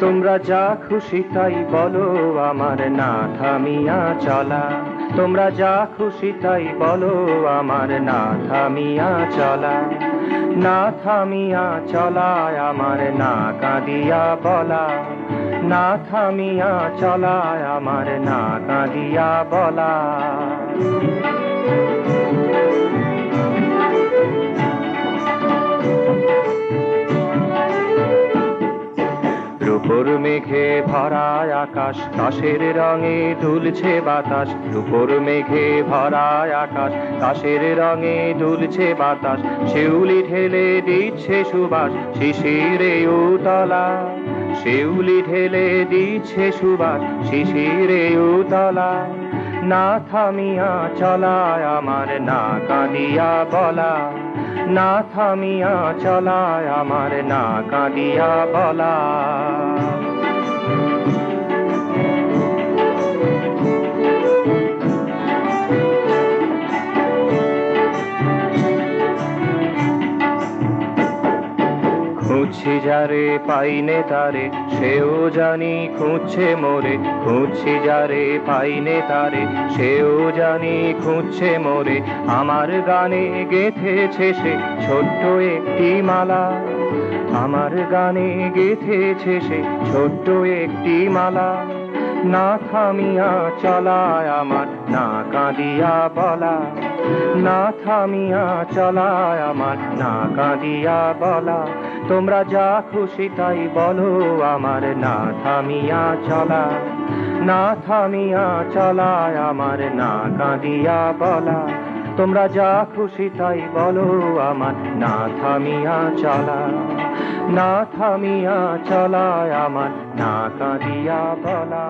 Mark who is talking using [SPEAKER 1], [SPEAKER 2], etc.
[SPEAKER 1] তোমরা যা খুশি তাই বলো, আমার না থামিয়া চলা। তোমরা যা খুশি তাই বলো, আমার না থামিয়া চলা। না থামিয়া চলায় আমার না কাঁদিয়া বলা। না থামিয়া চলায় আমার না কাঁদিয়া বলা। রূপোর মেঘে ভরা আকাশ, কাশের রঙে দুলছে বাতাস। রূপোর মেঘে ভরা আকাশ, কাশের রঙে দুলছে বাতাস। শিউলি ঢেলে দিচ্ছে সুবাস শিশিরে উতলা। শিউলি ঢেলে দিচ্ছে সুবাস শিশিরে উতলা। না থামিয়া চলায় আমার না কাঁদিয়া বলা। না থামিয়া চলায় আমার না কাঁদিয়া বলা। খুঁজছি যারে পাইনে তারে, সেও জানি খুঁজছে মোরে। খুঁজছি যারে পাইনে তারে, সেও জানি খুঁজছে মোরে। আমার গানে গেঁথেছে সে ছোট্ট একটি মালা। আমার গানে গেঁথেছে সে ছোট্ট একটি মালা। না থামিয়া চলায় আমার না কাঁদিয়া বলা। না থামিয়া চলায় আমার না কাঁদিয়া বলা। তোমরা যা খুশি তাই বলো, আমার না থামিয়া চলা। না থামিয়া চলায় আমার না কাঁদিয়া বলা। তোমরা যা খুশি তাই বলো, আমার না থামিয়া চলা। না থামিয়া চলায় আমার না কাঁদিয়া বলা।